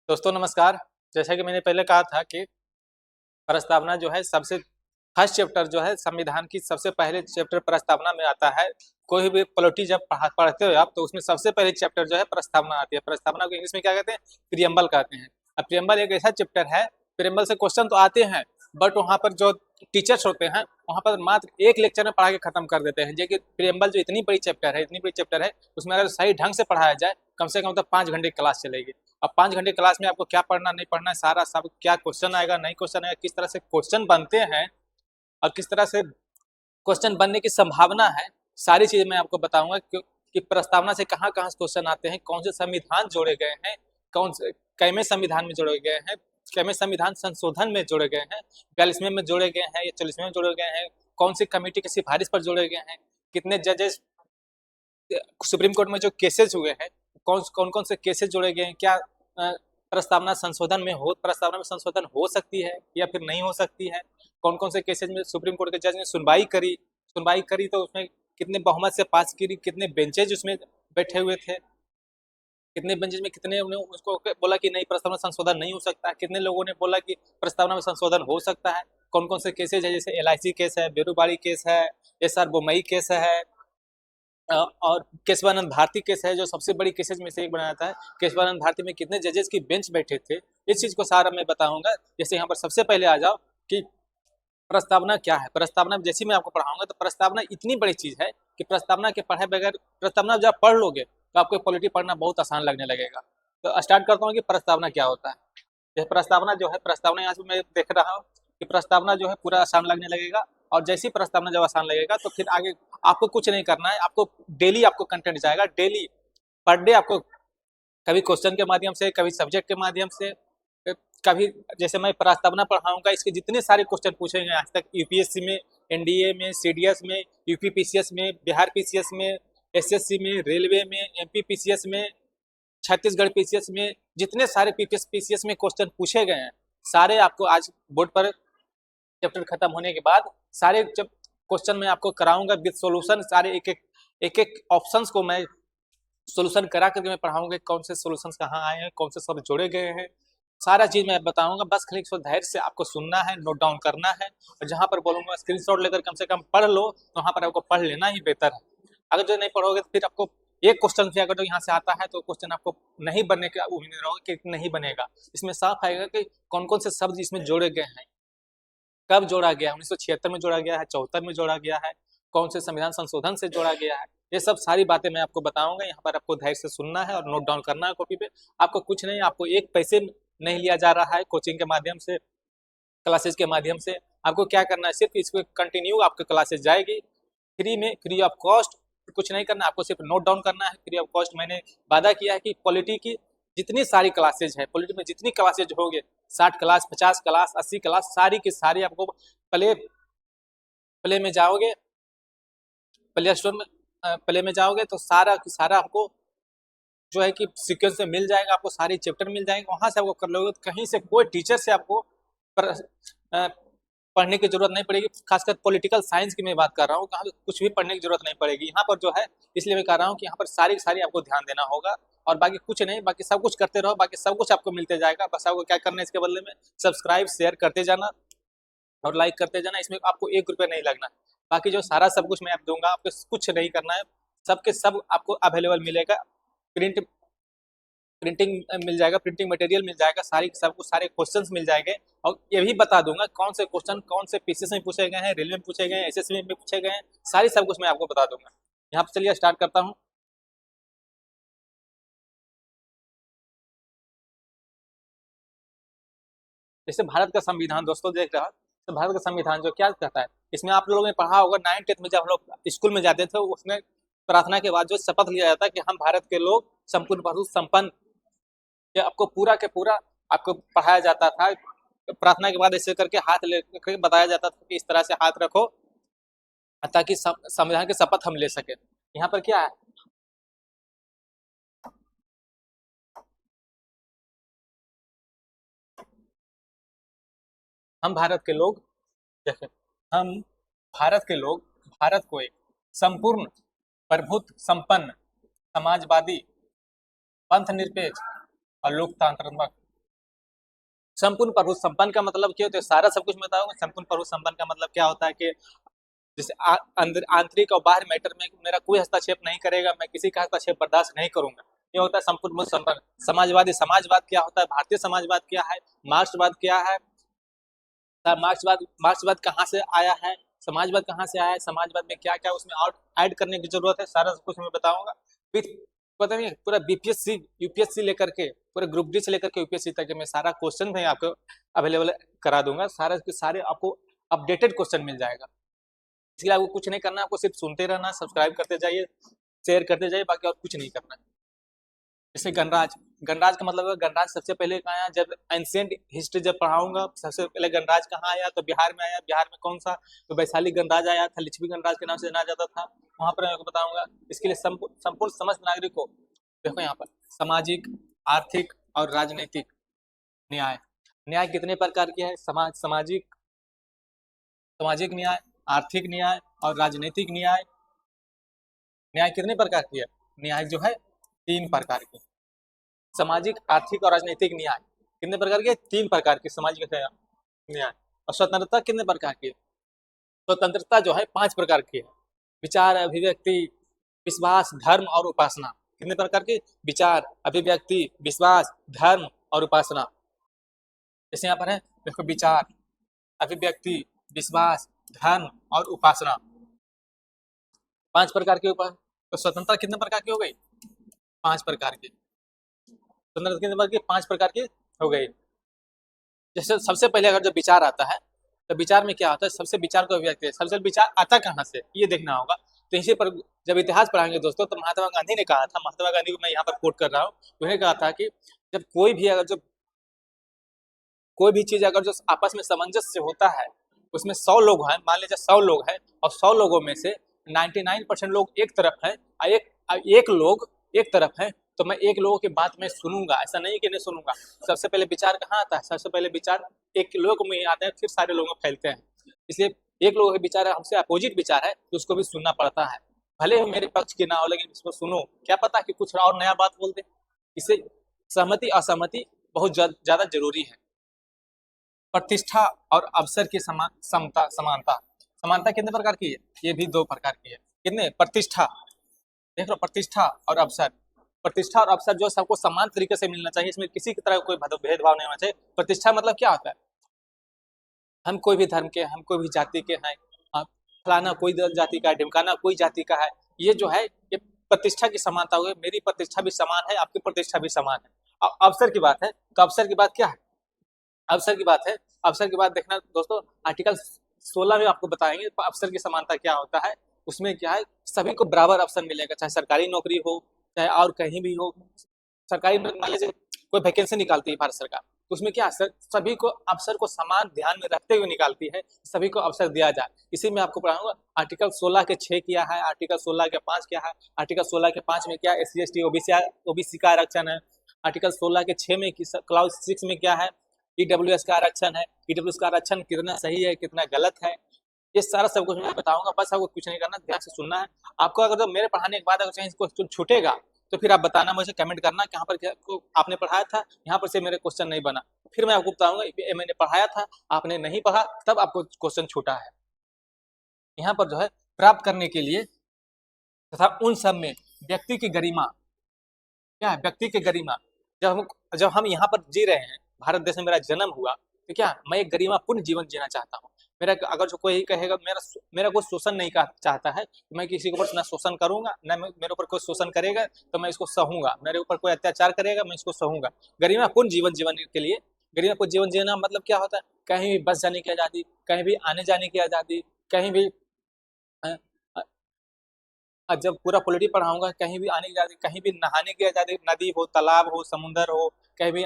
दोस्तों नमस्कार। जैसा कि मैंने पहले कहा था कि प्रस्तावना जो है सबसे फर्स्ट चैप्टर जो है संविधान की सबसे पहले चैप्टर प्रस्तावना में आता है। कोई भी पॉलिटी जब पढ़ते हो आप तो उसमें सबसे पहले चैप्टर जो है प्रस्तावना आती है। प्रस्तावना को इंग्लिश में क्या कहते हैं? प्रियम्बल कहते हैं। अब प्रियम्बल एक ऐसा चैप्टर है, प्रियम्बल से क्वेश्चन तो आते हैं बट वहाँ पर जो टीचर्स होते हैं वहाँ पर मात्र एक लेक्चर में पढ़ा के खत्म कर देते हैं। जो कि प्रियम्बल जो इतनी बड़ी चैप्टर है उसमें अगर सही ढंग से पढ़ाया जाए कम से कम तो 5 घंटे क्लास चलेगी। अब 5 घंटे क्लास में आपको क्या पढ़ना नहीं पढ़ना है, सारा सब क्या क्वेश्चन आएगा नहीं क्वेश्चन आएगा, किस तरह से क्वेश्चन बनते हैं और किस तरह से क्वेश्चन बनने की संभावना है, सारी चीजें मैं आपको बताऊंगा कि प्रस्तावना से कहाँ कहाँ क्वेश्चन आते हैं, कौन से संविधान जोड़े गए हैं, कौन से कैमे संविधान में जोड़े गए हैं, कैमे संविधान संशोधन में जोड़े गए हैं, 42वें में जोड़े गए हैं या 40वें में जोड़े गए हैं, कौन सी कमेटी की सिफारिश पर जोड़े गए हैं, कितने जजेस सुप्रीम कोर्ट में जो केसेस हुए हैं कौन कौन से केसेस जोड़े गए हैं, क्या प्रस्तावना में संशोधन हो सकती है या फिर नहीं हो सकती है, कौन कौन से केसेस में सुप्रीम कोर्ट के जज ने सुनवाई करी तो उसमें कितने बहुमत से पास करी, कितने बेंचेज उसमें बैठे हुए थे, कितने बेंचेज में कितने ने उसको बोला कि नहीं प्रस्तावना संशोधन नहीं हो सकता है, कितने लोगों ने बोला कि प्रस्तावना में संशोधन हो सकता है, कौन कौन से केसेज है, जैसे LIC केस है, बेरूबाड़ी केस है, SR बोमई केस है, और केशवानंद भारती केस है जो सबसे बड़ी केसेज में से एक बनाया जाता है। केशवानंद भारती में कितने जजेस की बेंच बैठे थे, इस चीज को सारा मैं बताऊंगा। जैसे यहाँ पर सबसे पहले आ जाओ कि प्रस्तावना क्या है। प्रस्तावना जैसे मैं आपको पढ़ाऊंगा तो प्रस्तावना इतनी बड़ी चीज है कि प्रस्तावना के पढ़े बगैर, प्रस्तावना जब पढ़ लोगे तो आपको पॉलिटी पढ़ना बहुत आसान लगने लगेगा। तो स्टार्ट करता हूँ कि प्रस्तावना क्या होता है। जैसे प्रस्तावना जो है, प्रस्तावना यहाँ से मैं देख रहा हूँ कि प्रस्तावना जो है पूरा आसान लगने लगेगा, और जैसी प्रस्तावना जब आसान लगेगा तो फिर आगे आपको कुछ नहीं करना है, आपको डेली आपको कंटेंट जाएगा, डेली पर डे आपको कभी क्वेश्चन के माध्यम से, कभी सब्जेक्ट के माध्यम से, कभी जैसे मैं प्रस्तावना पढ़ाऊंगा इसके जितने सारे क्वेश्चन पूछे गए आज तक UPSC में, NDA में, CDS में, UP PCS में, बिहार PCS में, SSC में, रेलवे में, MP PCS में, छत्तीसगढ़ PCS में, जितने सारे PCS में क्वेश्चन पूछे गए हैं सारे आपको आज बोर्ड पर चैप्टर खत्म होने के बाद सारे जब क्वेश्चन मैं आपको कराऊंगा विद सॉल्यूशन, सारे एक एक ऑप्शंस को मैं सॉल्यूशन करा करके मैं पढ़ाऊंगा, कौन से सॉल्यूशंस कहाँ आए हैं, कौन से सब जोड़े गए हैं, सारा चीज मैं बताऊंगा। बस खाली इसको धैर्य से आपको सुनना है, नोट डाउन करना है, और जहां पर बोलूंगा स्क्रीनशॉट लेकर कम से कम पढ़ लो, तो वहां पर आपको पढ़ लेना ही बेहतर है। अगर जो नहीं पढ़ोगे तो फिर आपको एक क्वेश्चन से अगर जो यहाँ से आता है तो क्वेश्चन आपको नहीं बनने का उम्मीद रहोगे कि नहीं बनेगा। इसमें साफ आएगा कि कौन कौन से शब्द इसमें जोड़े गए हैं, कब जोड़ा गया, 1976 में जोड़ा गया है, 74 में जोड़ा गया है, कौन से संविधान संशोधन से जोड़ा गया है, ये सब सारी बातें मैं आपको बताऊंगा। यहाँ पर आपको धैर्य से सुनना है और नोट डाउन करना है कॉपी पे। आपको कुछ नहीं, आपको एक पैसे नहीं लिया जा रहा है कोचिंग के माध्यम से, क्लासेज के माध्यम से। आपको क्या करना है, सिर्फ इसको कंटिन्यू आपकी क्लासेज जाएगी फ्री में, फ्री ऑफ कॉस्ट। कुछ नहीं करना, आपको सिर्फ नोट डाउन करना है फ्री ऑफ कॉस्ट। मैंने वादा किया है कि पॉलिटी की जितनी सारी क्लासेज है, पॉलिटी में जितनी क्लासेज होंगे, 60 क्लास, 50 क्लास, 80 क्लास, सारी की सारी आपको प्ले प्ले में जाओगे, प्ले स्टोर में प्ले में जाओगे तो सारा सारा आपको जो है कि सीक्वेंस में मिल जाएगा, आपको सारे चैप्टर मिल जाएंगे, वहां से आपको कर लोगे तो कहीं से कोई टीचर से आपको पर, अ, पढ़ने की जरूरत नहीं पड़ेगी। खासकर पॉलिटिकल साइंस की मैं बात कर रहा हूँ, कहाँ कुछ भी पढ़ने की जरूरत नहीं पड़ेगी यहाँ पर जो है। इसलिए मैं कह रहा हूँ कि यहाँ पर सारी की सारी आपको ध्यान देना होगा, और बाकी कुछ नहीं, बाकी सब कुछ करते रहो, बाकी सब कुछ आपको मिलते जाएगा। बस आपको क्या करना है इसके बदले में, सब्सक्राइब शेयर करते जाना और लाइक करते जाना, इसमें आपको 1 रुपया नहीं लगना। बाकी जो सारा सब कुछ मैं आप दूंगा, आपको कुछ नहीं करना है, सबके सब आपको अवेलेबल मिलेगा। प्रिंट प्रिंटिंग मिल जाएगा, प्रिंटिंग मटेरियल मिल जाएगा, सारी सब कुछ, सारे क्वेश्चंस मिल जाएंगे। और ये भी बता दूंगा कौन से क्वेश्चन कौन से पीसीएस में पूछे गए हैं, रेलवे में पूछे गए हैं, एसएससी में पूछे गए हैं, सारी सब कुछ मैं आपको बता दूंगा। यहाँ पर चलिए स्टार्ट करता हूँ। जैसे भारत का संविधान दोस्तों देख रहा है, तो भारत का संविधान जो क्या कहता है, इसमें आप लोगों ने पढ़ा होगा 9th 10th में, जब हम लोग स्कूल में जाते थे उसमें प्रार्थना के बाद जो शपथ लिया जाता है कि हम भारत के लोग संपूर्ण भारत संपन्न, ये आपको पूरा के पूरा आपको पढ़ाया जाता था। प्रार्थना के बाद ऐसे करके हाथ लेकर बताया जाता था कि इस तरह से हाथ रखो ताकि संविधान की शपथ हम ले सके। यहाँ पर क्या है, हम भारत के लोग, देखें, हम भारत के लोग भारत को एक संपूर्ण प्रभुत्व संपन्न समाजवादी पंथ निरपेक्ष और लोकतांत्रात्मक संपूर्ण प्रभु संपन्न का मतलब क्या होता है, सारा सब कुछ मैं बताऊंगा। संपूर्ण प्रभु संपन्न का मतलब क्या होता है कि जैसे अंदर आंतरिक और बाहर मैटर में मेरा कोई हस्तक्षेप नहीं करेगा, मैं किसी का हस्तक्षेप बर्दाश्त नहीं करूंगा, ये होता है संपूर्ण संपन्न। समाजवादी, समाजवाद क्या होता है, भारतीय समाजवाद क्या है, मार्क्सवाद क्या है, मार्क्सवाद कहाँ से आया है, समाजवाद कहाँ से आया है, समाजवाद में क्या क्या उसमें और ऐड करने की जरूरत है, सारा कुछ मैं बताऊंगा। पता नहीं पूरा बीपीएससी यूपीएससी लेकर के पूरे ग्रुप डी से लेकर के यूपीएससी तक मैं सारा क्वेश्चन मैं आपको अवेलेबल करा दूंगा, सारे के सारे आपको अपडेटेड क्वेश्चन मिल जाएगा। इसलिए आपको कुछ नहीं करना, आपको सिर्फ सुनते रहना, सब्सक्राइब करते जाइए, शेयर करते जाइए, बाकी और कुछ नहीं करना। जैसे गणराज, गणराज का मतलब है गणराज सबसे पहले कहाँ आया, जब एंशिएंट हिस्ट्री जब पढ़ाऊंगा सबसे पहले गणराज कहाँ आया, तो बिहार में आया। बिहार में कौन सा, तो वैशाली गणराज आया था, लिच्छवी गणराज के नाम से जाना जाता था, वहां पर मैं आपको बताऊंगा। इसके लिए संपूर्ण समस्त नागरिकों को देखो यहाँ पर सामाजिक, आर्थिक और राजनीतिक न्याय, न्याय कितने प्रकार के हैं, सामाजिक न्याय, आर्थिक न्याय और राजनीतिक न्याय। न्याय कितने प्रकार की है, न्याय जो है 3 प्रकार की, सामाजिक, आर्थिक और राजनीतिक न्याय कितने प्रकार के, 3 प्रकार के सामाजिक न्याय। और स्वतंत्रता कितने प्रकार की, स्वतंत्रता जो है 5 प्रकार की है, विचार, अभिव्यक्ति, विश्वास, धर्म और उपासना। कितने प्रकार के, विचार, अभिव्यक्ति, विश्वास, धर्म और उपासना। जैसे यहाँ पर है देखो, विचार, अभिव्यक्ति, विश्वास, धर्म और उपासना, 5 प्रकार के ऊपर। तो स्वतंत्रता कितने प्रकार की हो गई, 5 प्रकार की। स्वतंत्रता कितने प्रकार की, 5 प्रकार की हो गई। जैसे सबसे पहले अगर जब विचार आता है तो विचार में क्या होता है, सबसे विचार को अभिव्यक्ति है, सबसे विचार आता कहाँ से ये देखना होगा। तो इसी पर जब इतिहास पढ़ाएंगे दोस्तों, तो महात्मा गांधी ने कहा था, महात्मा गांधी को मैं यहाँ पर कोट कर रहा हूँ, उन्होंने कहा था कि जब कोई भी चीज अगर जो आपस में सामंजस्य होता है, उसमें 100 लोग हैं, मान लीजिए 100 लोग हैं, और 100 लोगों में से 99% लोग एक तरफ हैं और एक लोग एक तरफ हैं, तो मैं एक लोगों की बात में सुनूंगा, ऐसा नहीं कि नहीं सुनूंगा। सबसे पहले विचार कहाँ आता है, सबसे पहले विचार एक लोग में आते हैं, फिर सारे लोगों में फैलते हैं। इसलिए एक लोगों के विचार हमसे अपोजिट विचार है तो उसको भी सुनना पड़ता है, भले ही मेरे पक्ष की ना हो, लेकिन इसको सुनो, क्या पता कि कुछ और नया बात बोल दे। इससे सहमति असहमति बहुत ज्यादा जरूरी है। प्रतिष्ठा और अवसर की समानता, समानता कितने प्रकार की है, ये भी 2 प्रकार की है। कितने, प्रतिष्ठा, देख लो, प्रतिष्ठा और अवसर। प्रतिष्ठा और अवसर जो सबको समान तरीके से मिलना चाहिए, इसमें किसी की तरह कोई भेदभाव नहीं होना चाहिए। प्रतिष्ठा मतलब क्या होता है, हम कोई भी धर्म के, हम कोई भी जाति के हैं, फलाना कोई जाति का है, ढिमकाना कोई जाति का है, ये जो है ये प्रतिष्ठा की समानता हुई, मेरी प्रतिष्ठा भी समान है, आपकी प्रतिष्ठा भी समान है। अब अवसर की बात है, तो अवसर की बात क्या है, अवसर की बात है, अवसर की बात देखना दोस्तों, आर्टिकल 16 में आपको बताएंगे अवसर की समानता क्या होता है। उसमें क्या है, सभी को बराबर अवसर मिलेगा, चाहे सरकारी नौकरी हो, चाहे और कहीं भी हो। सरकारी मान लीजिए कोई वैकेंसी निकालती है भारत सरकार, तो उसमें क्या सभी को अवसर को समान ध्यान में रखते हुए निकालती है, सभी को अवसर दिया जाए। इसी में आपको पढ़ाऊंगा, आर्टिकल 16 के 6 क्या है, आर्टिकल 16 के 5 क्या है, आर्टिकल 16 के 5 में क्या SC ST ओबीसी का आरक्षण है, आर्टिकल 16 के 6 में क्लाउज 6 में क्या है, ईडब्ल्यूएस का आरक्षण है, ईडब्ल्यूएस का आरक्षण कितना सही है कितना गलत है, ये सारा सब कुछ मैं बताऊंगा। बस आपको कुछ नहीं करना, ध्यान से सुनना है। आपको अगर तो मेरे पढ़ाने के बाद अगर कहीं कुछ छूटेगा तो फिर आप बताना, मुझे कमेंट करना कि यहाँ पर आपने पढ़ाया था, यहाँ पर से मेरे क्वेश्चन नहीं बना, फिर मैं आपको बताऊंगा मैंने पढ़ाया था, आपने नहीं पढ़ा, तब आपको क्वेश्चन छूटा है। यहाँ पर जो है प्राप्त करने के लिए तथा उन सब में व्यक्ति की गरिमा, क्या है, व्यक्ति की गरिमा, जब हम यहाँ पर जी रहे हैं, भारत देश में मेरा जन्म हुआ, तो क्या मैं एक गरिमापूर्ण जीवन जीना चाहता हूँ। मेरा अगर जो कोई कहेगा मेरा कोई शोषण नहीं चाहता है, तो मैं किसी के ऊपर ना शोषण करूंगा, ना मेरे ऊपर कोई शोषण करेगा तो मैं इसको सहूंगा, मेरे ऊपर कोई अत्याचार करेगा मैं इसको सहूंगा। गरिमापूर्ण जीवन जीवन के लिए, गरिमापूर्ण जीवन जीना मतलब क्या होता है, कहीं भी बस जाने की आज़ादी, कहीं भी आने जाने की आज़ादी, कहीं भी जब पूरा पॉलिटी पढ़ाऊंगा, कहीं भी आने की आज़ादी, कहीं भी नहाने की आज़ादी, नदी हो, तालाब हो, समुंदर हो, कहीं भी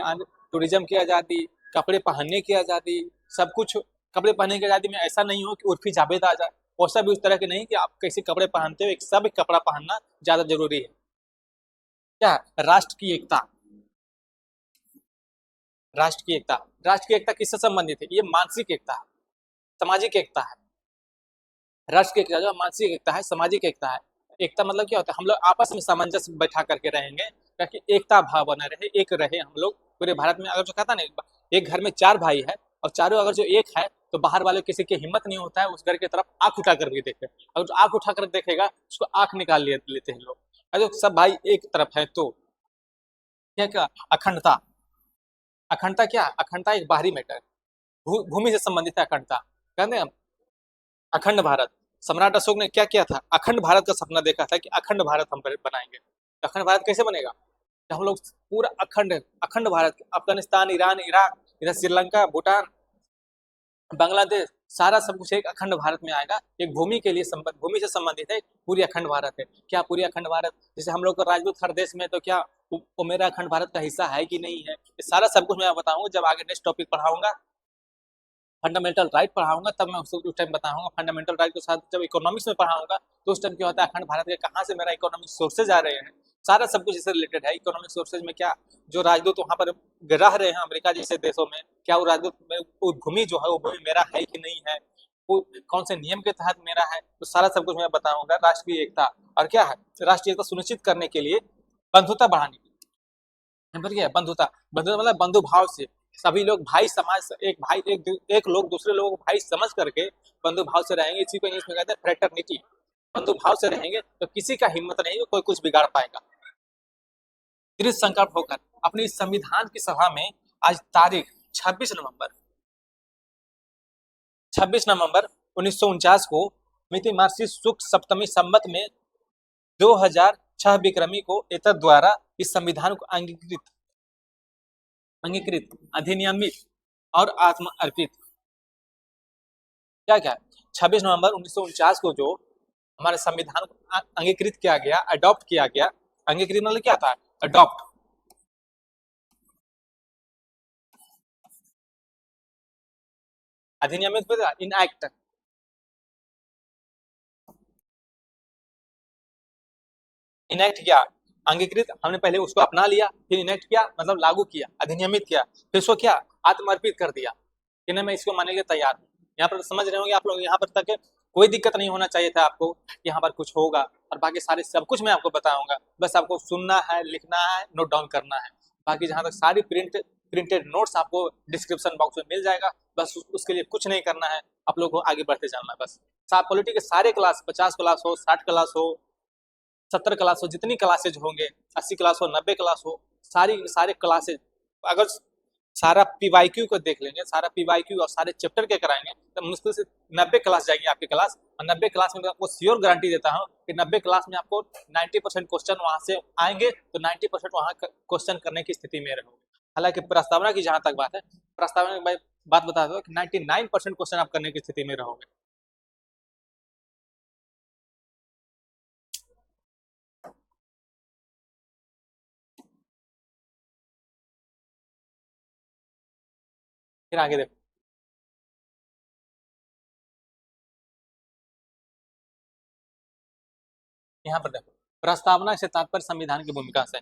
टूरिज्म की आज़ादी, कपड़े पहनने की आज़ादी, सब कुछ। कपड़े पहनने की आज़ादी में ऐसा नहीं हो कि उर्फी जावेद आ जाए, वैसा भी उस तरह के नहीं कि आप कैसे कपड़े पहनते हो, एक सब कपड़ा पहनना ज़्यादा जरूरी है। क्या, राष्ट्र की एकता, राष्ट्र की एकता, राष्ट्र की एकता किससे संबंधित है, ये मानसिक एकता है, सामाजिक एकता है। राष्ट्र की एकता जो मानसिक एकता है, सामाजिक एकता है। एकता मतलब क्या होता है, हम लोग आपस में सामंजस्य बैठा करके रहेंगे ताकि एकता भाव बना रहे, एक रहे हम लोग पूरे भारत में। अगर जो कहता ना, एक घर में 4 भाई है और चारों अगर जो एक है तो बाहर वाले किसी की हिम्मत नहीं होता है उस घर की तरफ आंख उठा कर भी देखे। अगर जो आंख उठा कर देखेगा उसको आंख निकाल लेते हैं लोग। अगर सब भाई एक तरफ है तो क्या क्या अखंडता। अखंडता क्या है? अखंडता एक बाहरी मैटर है, भूमि से संबंधित है अखंडता। कहते हैं अखंड भारत, सम्राट अशोक ने क्या किया था, अखंड भारत का सपना देखा था कि अखंड भारत हम बनाएंगे। तो अखंड भारत कैसे बनेगा, जब हम लोग पूरा अखंड अखंड भारत, अफगानिस्तान, ईरान, इराक, इधर श्रीलंका, भूटान, बांग्लादेश, सारा सब कुछ एक अखंड भारत में आएगा। एक भूमि के लिए भूमि से संबंधित है, पूरी अखंड भारत है। क्या पूरी अखंड भारत, जैसे हम लोग को राजदूत हर देश में, तो क्या वो मेरा अखंड भारत का हिस्सा है कि नहीं है, ये सारा सब कुछ मैं बताऊंगा जब आगे नेक्स्ट टॉपिक पढ़ाऊंगा, फंडामेंटल राइट पढ़ाऊंगा, तब मैं उस टाइम बताऊंगा। फंडामेंटल राइट के साथ जब इकोनॉमिक्स में पढ़ाऊंगा तो उस टाइम क्या होता है, अखंड भारत के कहाँ से मेरा इकोनॉमिक सोर्सेज आ रहे हैं, सारा सब कुछ इससे रिलेटेड है। इकोनॉमिक सोर्सेज में क्या जो राजदूत वहां पर रह रहे हैं अमेरिका जैसे देशों में, क्या वो राजदूत में वो भूमि जो है वो भूमि मेरा है कि नहीं है, वो कौन से नियम के तहत मेरा है, तो सारा सब कुछ मैं बताऊंगा। राष्ट्रीय एकता और क्या है, राष्ट्रीय एकता सुनिश्चित करने के लिए बंधुता बढ़ाने की, नंबर क्या है, बंधुता। बंधुता मतलब बंधु भाव से सभी लोग भाई समाज, एक भाई एक लोग दूसरे लोगों को भाई समझ करके बंधु भाव से रहेंगे। इसी को इंग्लिश में कहते हैं फ्रेटर्निटी। बंधु भाव से रहेंगे तो किसी का हिम्मत नहीं कोई कुछ बिगाड़ पाएगा। दृढ़ संकल्प होकर अपनी संविधान की सभा में आज तारीख 26 नवंबर 1949 को मिति मार्सी शुक्ल सप्तमी संवत में 2006 विक्रमी को एतद द्वारा इस संविधान को अंगीकृत, अधिनियमित और आत्म अर्पित। क्या क्या 26 नवंबर 1949 को जो हमारे संविधान को अंगीकृत किया गया, अडॉप्ट किया गया। अंगीकृत मतलब क्या था, अडॉप्ट। अधिनियमित इनएक्ट, इनेक्ट किया। अंगीकृत हमने पहले उसको अपना लिया, फिर इनेक्ट किया मतलब लागू किया, अधिनियमित किया, फिर उसको क्या आत्मर्पित कर दिया कि नहीं मैं इसको मानने के लिए तैयार हूँ। यहाँ पर समझ रहे होंगे आप लोग, यहाँ पर तक कोई दिक्कत नहीं होना चाहिए था आपको, यहाँ पर कुछ होगा और बाकी सारे सब कुछ मैं आपको बताऊंगा, बस आपको सुनना है, लिखना है, नोट डाउन करना है। बाकी जहाँ तक सारी प्रिंटेड नोट्स आपको डिस्क्रिप्शन बॉक्स में मिल जाएगा, बस उसके लिए कुछ नहीं करना है, आप लोग को आगे बढ़ते जाना है बस। पॉलिटी के सारे क्लास, 50 क्लास हो, 60 क्लास हो, 70 क्लास हो, जितनी क्लासेज होंगे, 80 क्लास हो, 90 क्लास हो, सारे क्लासेज अगर सारा पीवाईक्यू को देख लेंगे, सारा पीवाईक्यू और सारे चैप्टर के कराएंगे तो मुश्किल से 90 क्लास जाएंगे आपकी क्लास। और 90 क्लास में आपको श्योर गारंटी देता हूँ कि 90 क्लास में आपको 90% क्वेश्चन वहां से आएंगे, तो 90% वहां क्वेश्चन करने की स्थिति में रहोगे। हालांकि प्रस्तावना की जहां तक बात है, प्रस्तावना की बात बता दो कि 99% क्वेश्चन आप करने की स्थिति में रहोगे। फिर आगे देखो, यहाँ पर देखो, प्रस्तावना से तात्पर्य संविधान की भूमिका से।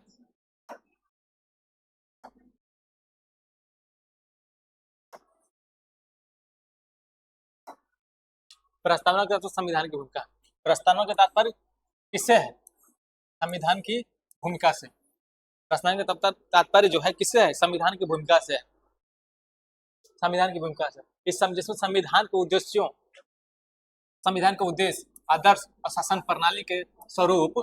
प्रस्तावना का तो संविधान की भूमिका, प्रस्तावना का तात्पर्य किससे है, संविधान की भूमिका से। प्रस्तावना का तात्पर्य जो है किससे है, संविधान की भूमिका से है, संविधान की भूमिका से। जिसमें संविधान के उद्देश्य, आदर्श और शासन प्रणाली के स्वरूप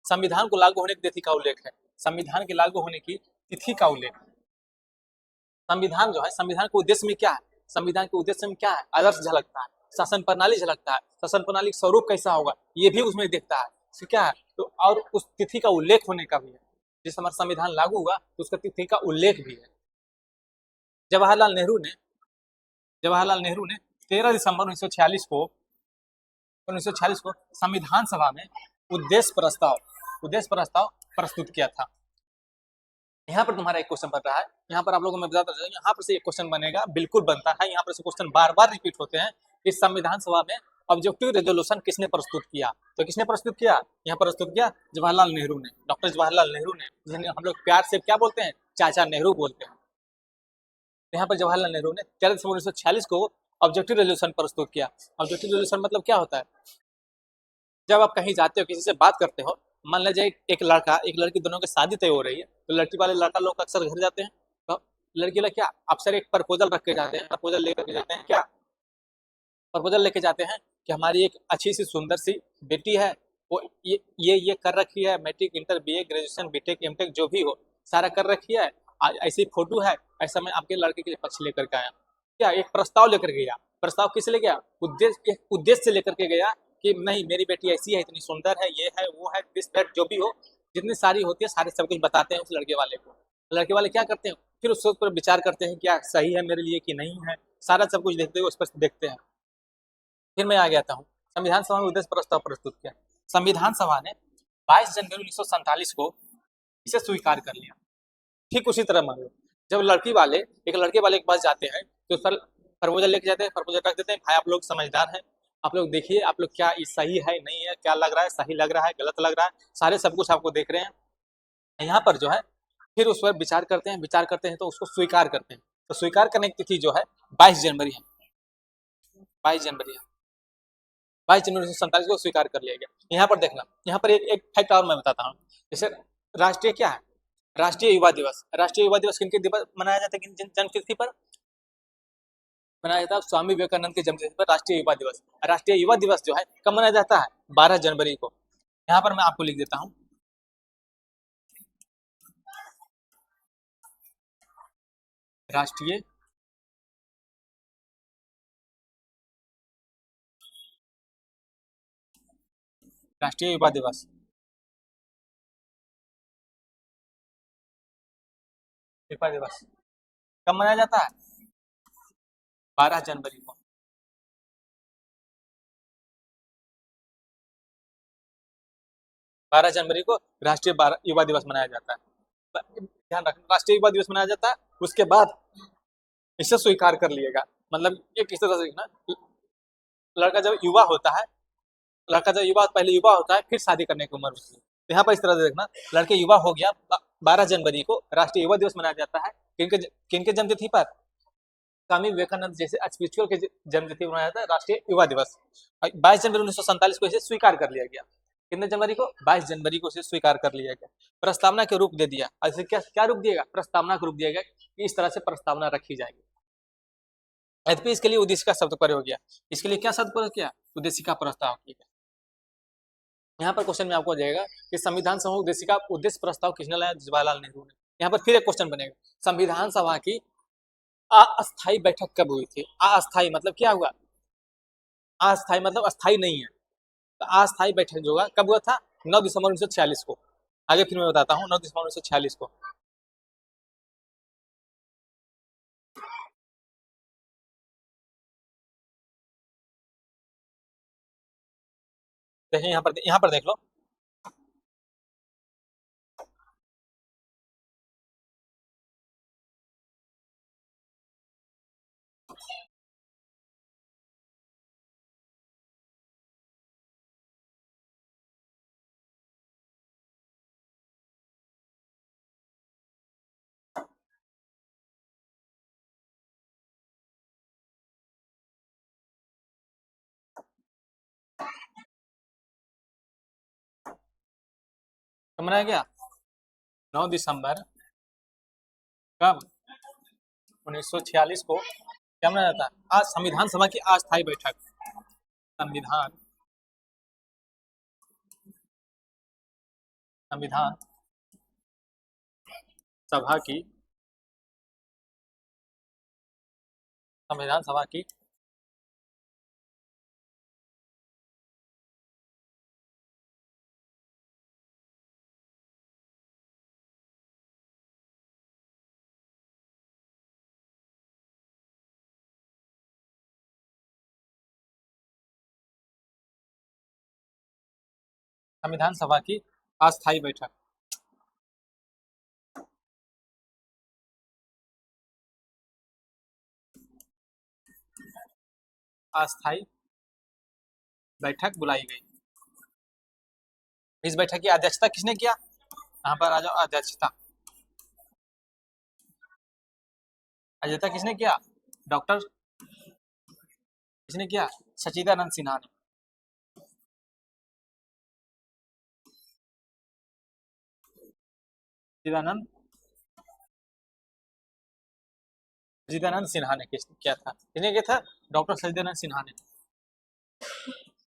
संविधान को लागू होने की तिथि का उल्लेख है, संविधान के लागू होने की तिथि का उल्लेख। संविधान जो है, संविधान के उद्देश्य में क्या है, संविधान के उद्देश्य में क्या है, आदर्श झलकता है, शासन प्रणाली झलकता है, शासन प्रणाली का स्वरूप कैसा होगा ये भी उसमें दिखता है, तो क्या है तो, और उस तिथि का उल्लेख होने का भी है। जिस हमारा संविधान लागू हुआ तो उसका तिथि का उल्लेख भी है। जवाहरलाल नेहरू ने जवाहरलाल नेहरू ने 13 दिसंबर 1946 को संविधान सभा में उद्देश्य प्रस्ताव प्रस्तुत किया था। यहाँ पर तुम्हारा एक क्वेश्चन बन रहा है, यहाँ पर आप लोगों को मैं बताता हूँ, यहाँ पर से एक क्वेश्चन बनेगा, बिल्कुल बनता है, यहाँ पर से क्वेश्चन बार बार रिपीट होते हैं। इस संविधान सभा में ऑब्जेक्टिव रेजोल्यूशन किसने प्रस्तुत किया, तो किसने प्रस्तुत किया, यहाँ प्रस्तुत किया जवाहरलाल नेहरू ने, डॉक्टर जवाहरलाल नेहरू ने, जिन्हें हम लोग प्यार से क्या बोलते हैं, चाचा नेहरू बोलते हैं। यहाँ पर जवाहरलाल नेहरू ने 13 दिसंबर 1946 को ऑब्जेक्टिव रेजोल्यूशन प्रस्तुत किया। ऑब्जेक्टिव रेजोल्यूशन मतलब क्या होता है, जब आप कहीं जाते हो किसी से बात करते हो, मान लीजिए एक लड़का एक लड़की दोनों की शादी तय हो रही है, तो लड़की वाले लड़का लोग अक्सर घर जाते हैं, तो लड़की वाले क्या अक्सर एक प्रपोजल रख के जाते हैं, प्रपोजल लेकर के जाते हैं, क्या प्रपोजल लेके जाते हैं कि हमारी एक अच्छी सी सुंदर सी बेटी है, वो ये कर रखी है, matric inter BA graduation BTech MTech जो भी हो सारा कर रखी है, ऐसी फोटो है, ऐसा मैं आपके लड़के के लिए पक्ष लेकर के आया, क्या एक प्रस्ताव लेकर के गया, प्रस्ताव किस ले गया, उद्देश्य एक उद्देश्य से लेकर के गया कि नहीं मेरी बेटी ऐसी है, इतनी सुंदर है, ये है वो है, दिस दैट जो भी हो, जितनी सारी होती है सारे सब कुछ बताते हैं उस लड़के वाले को, लड़के वाले क्या करते हैं फिर उस पर विचार करते हैं क्या सही है मेरे लिए कि नहीं है, सारा सब कुछ देखते हुए उस पर देखते हैं। फिर मैं आ गया हूँ संविधान सभा में उद्देश्य प्रस्ताव प्रस्तुत किया, संविधान सभा ने 22 जनवरी 1947 को इसे स्वीकार कर लिया। ठीक उसी तरह मान लो जब लड़के वाले के पास जाते हैं तो उस पर प्रपोजल लेके जाते हैं, प्रपोजल रख देते हैं, भाई आप लोग समझदार हैं, आप लोग देखिए आप लोग क्या ये सही है नहीं है, क्या लग रहा है, सही लग रहा है गलत लग रहा है, सारे सब कुछ आपको देख रहे हैं, यहाँ पर जो है फिर उस पर विचार करते हैं तो उसको स्वीकार करते हैं, तो स्वीकार करने की तिथि जो है 22 जनवरी है, 22 जनवरी है, 22 जनवरी 1947 को स्वीकार कर लिया गया। यहाँ पर देखना, यहाँ पर एक फैक्ट और मैं बताता हूँ, जैसे राष्ट्रीय क्या है, राष्ट्रीय युवा दिवस, राष्ट्रीय युवा दिवस किनके दिवस मनाया जाता है, किन जन्मतिथि पर मनाया जाता है, स्वामी विवेकानंद की जन्मतिथि पर राष्ट्रीय युवा दिवस, राष्ट्रीय युवा दिवस जो है कब मनाया जाता है 12 जनवरी को, यहाँ पर मैं आपको लिख देता हूँ, राष्ट्रीय राष्ट्रीय युवा दिवस, युवा दिवस कब मनाया जाता है 12 जनवरी को, 12 जनवरी को राष्ट्रीय युवा दिवस मनाया जाता है, ध्यान रखना राष्ट्रीय युवा दिवस मनाया जाता है, उसके बाद इसे स्वीकार कर लिएगा, मतलब ये किस तरह से ना, लड़का जब युवा होता है, लड़का जब युवा पहले युवा होता है फिर शादी करने की उम्र होती है, तो यहाँ पर इस तरह से देखना लड़के युवा हो गया, 12 जनवरी को राष्ट्रीय युवा दिवस मनाया जाता है, किनके किनके जन्मतिथि पर, स्वामी विवेकानंद जैसे स्पिरिचुअल के जन्मतिथि मनाया जाता है राष्ट्रीय युवा दिवस, 22 जनवरी 1947 को इसे स्वीकार कर लिया गया, कितने जनवरी को 22 जनवरी को इसे स्वीकार कर लिया गया, प्रस्तावना के रूप दे दिया, ऐसे क्या क्या रूप दिएगा, प्रस्तावना का रूप दिया गया कि इस तरह से प्रस्तावना रखी जाएगी, यद्यपि इसके लिए उद्देशिका शब्द प्रयोग किया, इसके लिए क्या शब्द प्रयोग किया, उद्देशिका प्रस्ताव किया। यहाँ पर क्वेश्चन में आपको जाएगा कि संविधान सभा उद्देशिका उद्देश्य प्रस्ताव किसने लाया, जवाहरलाल नेहरू ने, यहाँ पर फिर एक क्वेश्चन बनेगा, संविधान सभा की अस्थायी बैठक कब हुई थी, अस्थायी मतलब क्या हुआ, अस्थायी मतलब अस्थायी नहीं है, तो अस्थायी बैठक जो हुआ कब हुआ था 9 दिसंबर 1946 को, आगे फिर मैं बताता हूँ 9 दिसंबर 1946 को, देखिए यहाँ पर देख लो, कब मनाया गया 9 दिसंबर कब 1946 को, क्या मनाया जाता है, आज संविधान सभा की अस्थायी बैठक, संविधान संविधान सभा की संविधान सभा की संविधान सभा की अस्थायी बैठक, अस्थायी बैठक बुलाई गई, इस बैठक की अध्यक्षता किसने किया, यहाँ पर आ जाओ, अध्यक्षता अध्यक्षता किसने किया, डॉक्टर किसने किया, सचिदानंद सिन्हा ने, सच्चिदानंद सच्चिदानंद सिन्हा ने किया था। किसने किया था? डॉक्टर सच्चिदानंद सिन्हा ने।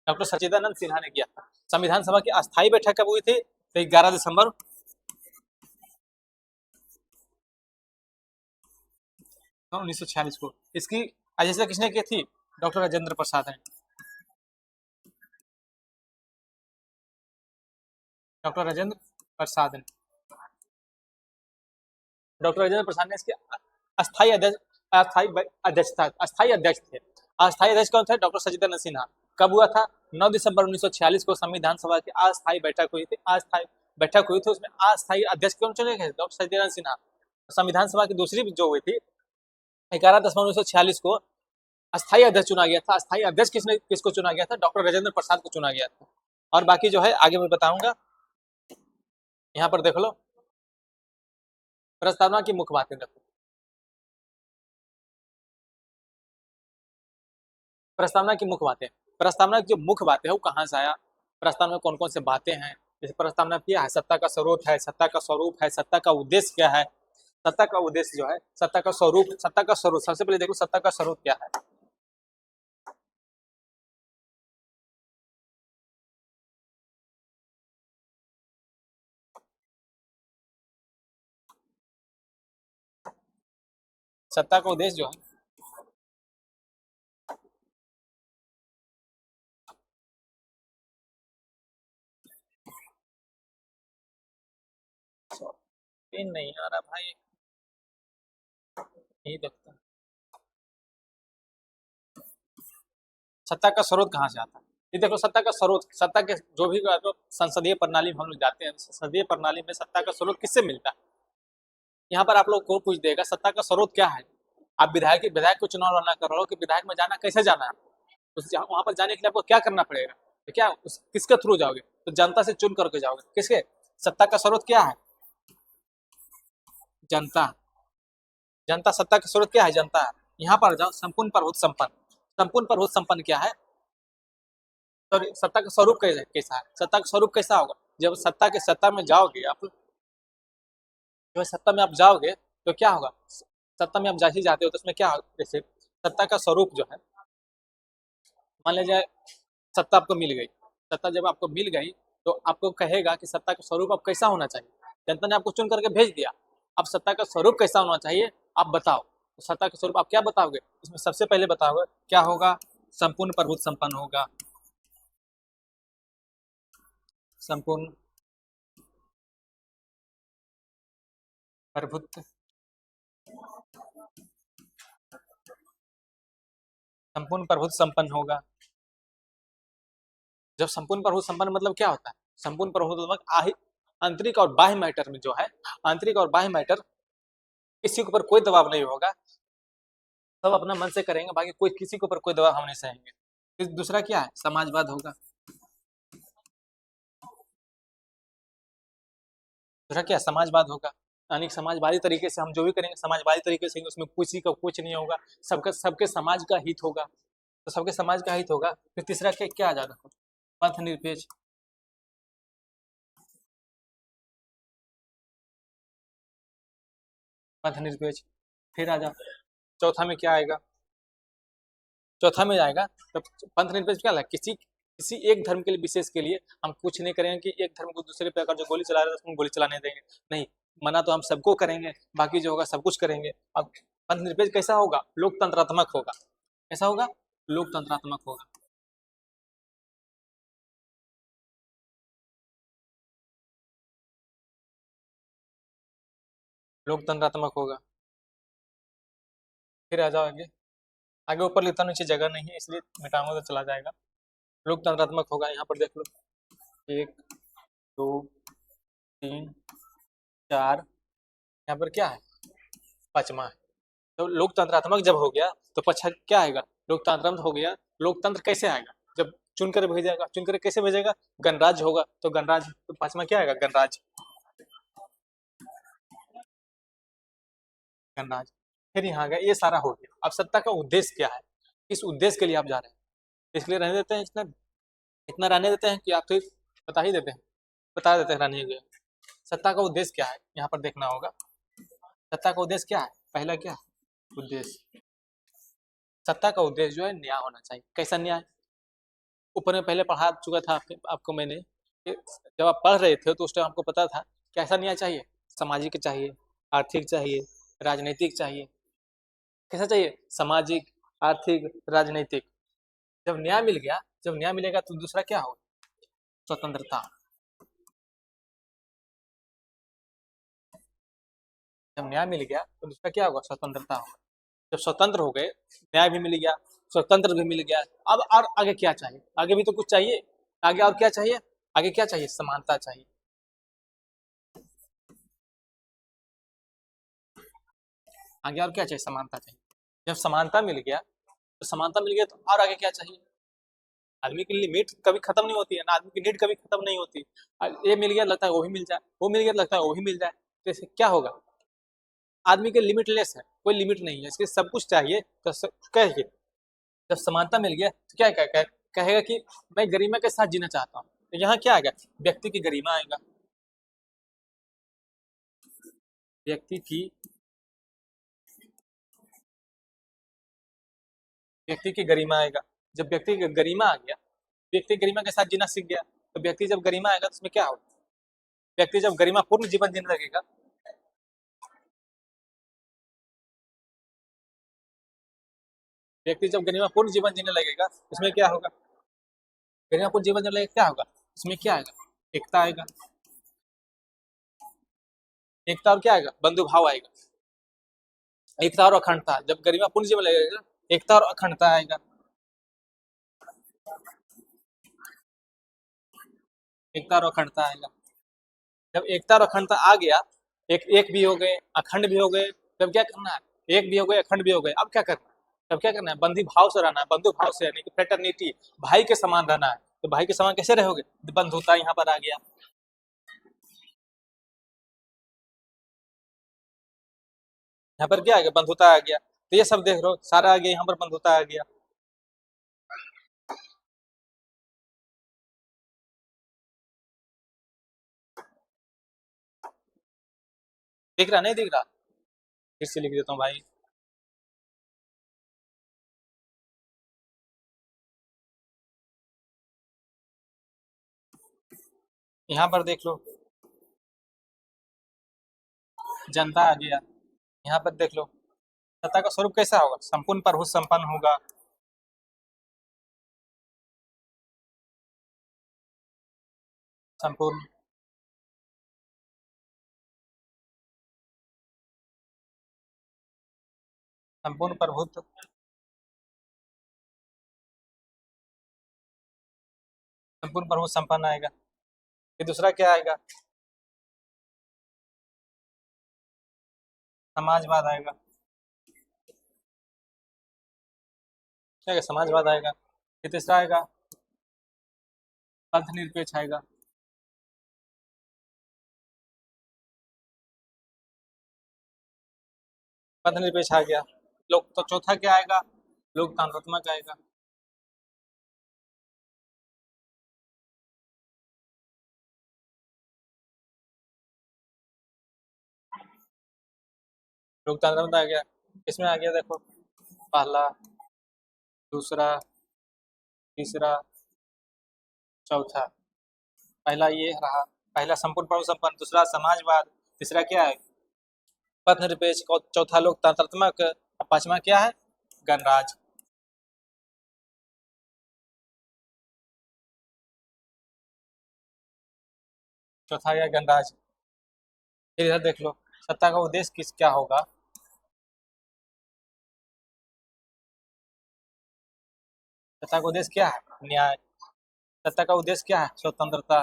डॉक्टर सच्चिदानंद सिन्हा ने किया था। संविधान सभा की अस्थायी बैठक कब हुई थी? तो 11 दिसंबर 1946 को। इसकी अध्यक्षता किसने की थी? डॉक्टर राजेंद्र प्रसाद ने। डॉक्टर राजेंद्र प्रसाद ने। डॉक्टर राजेंद्र प्रसाद ने इसकी अस्थायी अध्यक्ष अस्थायी अध्यक्ष थे। अस्थायी अध्यक्ष कौन थे? डॉक्टर सच्चिदानंद सिन्हा। कब हुआ था? 9 दिसंबर 1946 को संविधान सभा की अस्थायी बैठक हुई थी। अस्थायी बैठक हुई थी, उसमें अस्थायी अध्यक्ष कौन चुने गए? डॉक्टर सच्चिदानंद सिन्हा। संविधान सभा की दूसरी जो हुई थी 11 दिसंबर 1946 को अस्थायी अध्यक्ष चुना गया था। अस्थायी अध्यक्ष किसको चुना गया था? डॉक्टर राजेंद्र प्रसाद को चुना गया था। और बाकी जो है आगे मैं बताऊंगा। यहाँ पर देख लो प्रस्तावना की मुख्य बातें। देखो प्रस्तावना की मुख्य बातें। प्रस्तावना की जो मुख्य बातें है वो कहाँ से आया? प्रस्तावना में कौन कौन से बातें हैं? जैसे प्रस्तावना क्या है? सत्ता का स्रोत है, सत्ता का स्वरूप है, सत्ता का उद्देश्य क्या है? सत्ता का उद्देश्य जो है, सत्ता का स्वरूप। सत्ता का स्वरूप सबसे पहले देखो, सत्ता का स्वरूप क्या है? सत्ता का उद्देश्य जो है, पेन नहीं आ रहा भाई, यही देखता हूं। सत्ता का स्रोत कहाँ से आता है? ये देखो सत्ता का स्रोत, सत्ता के जो भी संसदीय प्रणाली में हम लोग जाते हैं, संसदीय प्रणाली में सत्ता का स्रोत किससे मिलता है? यहाँ पर आप लोग को पूछ देगा सत्ता का स्रोत क्या है। आप विधायक को चुनाव लड़ना कर रहे हो कि विधायक में जाना कैसे जाना है? वहां पर जाने के लिए आपको क्या करना पड़ेगा? तो क्या किसके थ्रू जाओगे? तो जनता से चुन करके जाओगे। किसके? सत्ता का स्रोत क्या है? जनता। जनता सत्ता का स्रोत क्या है? जनता है। यहाँ पर जाओ, संपूर्ण प्रभुत्व संपन्न। संपूर्ण प्रभुत्व संपन्न क्या है? तो सत्ता का स्वरूप कैसा है? सत्ता का स्वरूप कैसा होगा? जब सत्ता में जाओगे आप, जब सत्ता में आप जाओगे तो क्या होगा? सत्ता में आप जा ही जाते हो तो उसमें क्या होगा? जैसे सत्ता का स्वरूप जो है, मान लीजिए सत्ता आपको मिल गई। सत्ता जब आपको मिल गई तो आपको कहेगा कि सत्ता का स्वरूप अब कैसा होना चाहिए। जनता ने आपको चुन करके भेज दिया, अब सत्ता का स्वरूप कैसा होना चाहिए आप बताओ। तो सत्ता का स्वरूप आप क्या बताओगे? इसमें सबसे पहले बताओगे क्या होगा? संपूर्ण प्रभुत्व संपन्न होगा। संपूर्ण प्रभुत्व संपूर्ण प्रभुत्व संपन्न होगा। जब संपूर्ण प्रभुत्व संपन्न मतलब क्या होता है? संपूर्ण प्रभुत्व मतलब आंतरिक और बाह्य मैटर में जो है, आंतरिक और बाह्य मैटर किसी के ऊपर कोई दबाव नहीं होगा, सब अपना मन से करेंगे, बाकी कोई किसी के ऊपर कोई दबाव हम नहीं सहेंगे। फिर दूसरा क्या है? समाजवाद होगा। दूसरा क्या? समाजवाद होगा। यानी समाजवादी तरीके से हम जो भी करेंगे समाजवादी तरीके से, उसमें किसी का कुछ नहीं होगा, सबका सबके समाज का हित होगा। तो सबके समाज का हित होगा। फिर तीसरा क्या क्या आ जाएगा? पंथ निरपेक्ष। पंथ निरपेक्ष। फिर आ जाओ चौथा में क्या आएगा? चौथा में आएगा तो पंथ निरपेक्ष क्या है? किसी किसी एक धर्म के लिए, विशेष के लिए हम कुछ नहीं करेंगे कि एक धर्म को दूसरे पे अगर जो गोली चला रहे हैं उसको गोली चलाने देंगे, नहीं। मना तो हम सबको करेंगे, बाकी जो होगा सब कुछ करेंगे। अब पंथ निरपेक्ष कैसा होगा? लोकतंत्रात्मक होगा। कैसा होगा? लोकतंत्रात्मक होगा। लोकतंत्रात्मक होगा। फिर आ जाओ आगे। आगे ऊपर लिखता हूं, नीचे जगह नहीं है इसलिए मिटाऊंगा तो चला जाएगा। लोकतंत्रात्मक होगा। यहाँ पर देख लो, 1 2 3 4, यहाँ पर क्या है? पांचवा है। तो लोकतंत्रात्मक जब हो गया तो पछा क्या आएगा? लोकतंत्रात्मक हो गया। लोकतंत्र कैसे आएगा? जब चुन कर भेजेगा। चुन कर कैसे भेजेगा? गणराज्य होगा। तो गणराज्य, तो पांचवा क्या आएगा? गणराज्य। गणराज्य। फिर यहाँ गया, ये सारा हो गया। अब सत्ता का उद्देश्य क्या है? किस उद्देश्य के लिए आप जा रहे हैं? इसके लिए रहने देते हैं, इतना इतना रहने देते हैं कि आप तो बता ही देते हैं, बता देते हैं रहने के लिए। सत्ता का उद्देश्य क्या है, यहाँ पर देखना होगा। सत्ता का उद्देश्य क्या है, पहला क्या है उद्देश्य। सत्ता का उद्देश्य जो है न्याय होना चाहिए। कैसा न्याय, ऊपर में पहले पढ़ा चुका था आपको मैंने कि जब आप पढ़ रहे थे तो उस टाइम आपको पता था कैसा न्याय चाहिए, सामाजिक चाहिए, आर्थिक चाहिए, राजनीतिक चाहिए। कैसा चाहिए, सामाजिक, आर्थिक, राजनीतिक। जब न्याय मिल गया, जब न्याय मिलेगा तो दूसरा क्या हो, स्वतंत्रता। जब न्याय मिल गया तो दूसरा क्या होगा, स्वतंत्रता होगा। जब स्वतंत्र हो गए, न्याय भी मिल गया, स्वतंत्र भी मिल गया, अब और आगे क्या चाहिए, आगे भी तो कुछ चाहिए। आगे और क्या चाहिए, आगे क्या चाहिए, समानता चाहिए। आगे और क्या चाहिए, समानता चाहिए। जब समानता मिल गया, तो समानता मिल गया तो और आगे क्या चाहिए। आदमी की लिमिट कभी खत्म नहीं होती है ना, आदमी की नीड कभी खत्म नहीं होती। ये मिल गया लगता है वो भी मिल जाए, वो मिल गया लगता है वो भी मिल जाए, तो इससे क्या होगा, आदमी के लिमिटलेस है, कोई लिमिट नहीं है, इसके सब कुछ चाहिए। तो कहेगा, जब समानता मिल गया तो क्या कहेगा कि मैं गरिमा के साथ जीना चाहता हूँ। तो यहाँ क्या आएगा, व्यक्ति की गरिमा आएगा, व्यक्ति की व्यक्ति की गरिमा आएगा। जब व्यक्ति की गरिमा आ गया, व्यक्ति गरिमा के साथ जीना सीख गया, तो व्यक्ति जब गरिमा आएगा तो उसमें क्या होगा, व्यक्ति जब गरिमा पूर्ण जीवन जीने लगेगा, व्यक्ति जब गरिमा पूर्ण जीवन जीने लगेगा उसमें क्या होगा, गरिमा पूर्ण जीवन जीने लगेगा क्या होगा, उसमें क्या आएगा, एकता आएगा। एकता और क्या आएगा, बंधु भाव आएगा। एकता और अखंडता, जब गरिमा पूर्ण जीवन लगेगा, एकता और अखंडता आएगा। एकता और अखंडता आएगा। जब एकता और अखंडता आ गया, एक एक भी हो गए, अखंड भी हो गए, तब क्या करना है, एक भी हो गए, अखंड भी हो गए, अब क्या करना है, तब क्या करना है, बंधी भाव से रहना है, बंधु भाव से, यानी कि फ्रेटर्निटी, भाई के समान रहना है। तो भाई के समान कैसे रहोगे, बंधुता यहाँ पर आ गया। यहाँ पर क्या आ गया, बंधुता आ गया। तो ये सब देख रहे हो, सारा आ गया, यहाँ पर बंधुता आ गया। दिख रहा, नहीं दिख रहा, फिर से लिख देता हूँ भाई। यहाँ पर देख लो, जनता आ गया। यहाँ पर देख लो, सत्ता का स्वरूप कैसा होगा, संपूर्ण प्रभु संपन्न होगा। संपूर्ण संपूर्ण प्रभुत्व, संपूर्ण प्रभु संपन्न आएगा। फिर दूसरा क्या आएगा, समाजवाद आएगा। क्या आएगा, समाजवाद आएगा। फिर तीसरा आएगा, पंथ निरपेक्ष आएगा। पंथ निरपेक्ष आ गया। लोग तो चौथा क्या आएगा, लोकतांत्रात्मक आएगा। लोकतांत्रात्मक आ गया। इसमें आ गया देखो, पहला, दूसरा, तीसरा, चौथा। पहला ये रहा, पहला संपूर्ण प्रभु संपन्न, दूसरा समाजवाद, तीसरा क्या है, पथ निरपेक्ष, और चौथा लोकतंत्रात्मक, और पांचवा क्या है, गणराज। चौथा या गणराज। फिर इधर देख लो, सत्ता का उद्देश्य किस क्या होगा। सत्ता का उद्देश्य क्या है, न्याय। सत्ता का उद्देश्य क्या है, स्वतंत्रता।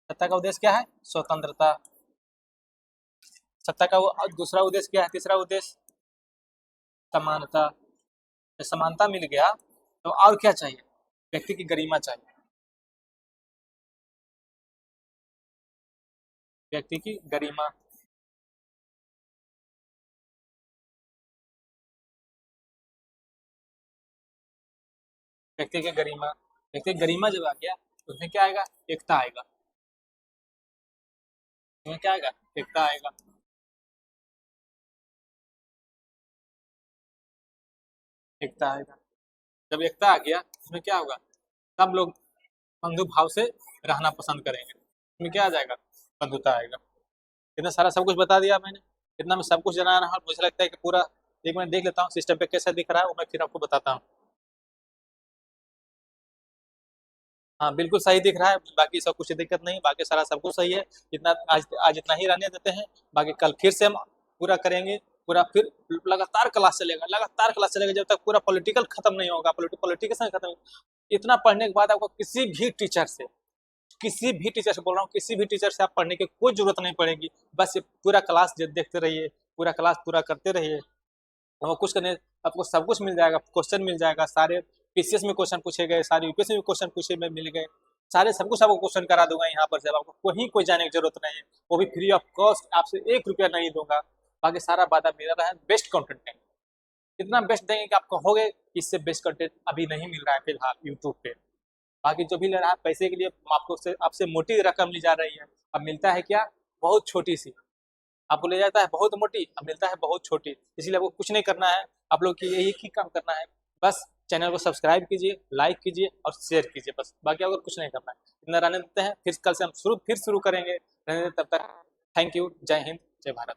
सत्ता का उद्देश्य क्या है, स्वतंत्रता। सत्ता का दूसरा उद्देश्य क्या है, तीसरा उद्देश्य, समानता। जब समानता मिल गया तो और क्या चाहिए, व्यक्ति की गरिमा चाहिए, व्यक्ति की गरिमा। व्यक्ति की गरिमा, व्यक्ति की गरिमा जब आ गया तो उसमें क्या आएगा, एकता आएगा। इसमें क्या आएगा, एकता आएगा। एकता आएगा। जब एकता आ गया इसमें क्या होगा, सब लोग बंधु भाव से रहना पसंद करेंगे। इसमें क्या आ जाएगा, बंधुता आएगा। इतना सारा सब कुछ बता दिया मैंने, इतना में सब कुछ जाना रहा। मुझे लगता है कि पूरा एक मिनट देख लेता हूँ सिस्टम पे कैसा दिख रहा है, वो मैं फिर आपको बताता हूँ। हाँ बिल्कुल सही दिख रहा है, बाकी सब कुछ दिक्कत नहीं, बाकी सारा सब कुछ सही है। इतना आज आज इतना ही रहने देते हैं, बाकी कल फिर से हम पूरा करेंगे। पूरा फिर लगातार क्लास चलेगा, लगातार क्लास चलेगा जब तक पूरा पॉलिटिकल खत्म नहीं होगा, पॉलिटिक्स खत्म नहीं। इतना पढ़ने के बाद आपको किसी भी टीचर से बोल रहा हूँ, किसी भी टीचर से आप पढ़ने की कोई जरूरत नहीं पड़ेगी। बस ये पूरा क्लास देखते रहिए, पूरा क्लास पूरा करते रहिए, और कुछ करने आपको सब कुछ मिल जाएगा, क्वेश्चन मिल जाएगा सारे। पीसीएस में क्वेश्चन पूछे गए, सारे यूपीएससी में क्वेश्चन पूछे में मिल गए, सारे सब कुछ आपको क्वेश्चन करा दूंगा यहाँ पर से। आपको कहीं कोई जाने की जरूरत नहीं है, वो भी फ्री ऑफ कॉस्ट, आपसे 1 रुपया नहीं दूंगा। बाकी सारा वादा मेरा रहा है, बेस्ट कंटेंट देंगे, इतना बेस्ट देंगे कि आप कहोगे कि इससे बेस्ट कंटेंट अभी नहीं मिल रहा है फिलहाल यूट्यूब पे। बाकी जो भी ले रहा है पैसे के लिए, आपको आपसे मोटी रकम ली जा रही है, अब मिलता है क्या, बहुत छोटी सी। आपको ले जाता है बहुत मोटी, अब मिलता है बहुत छोटी। इसलिए आपको कुछ नहीं करना है, आप लोग की यही ही काम करना है, बस चैनल को सब्सक्राइब कीजिए, लाइक कीजिए और शेयर कीजिए, बस बाकी और कुछ नहीं करना है। इतना रहने देते हैं, फिर कल से हम फिर शुरू करेंगे। रहने देते तब तक। थैंक यू, जय हिंद, जय भारत।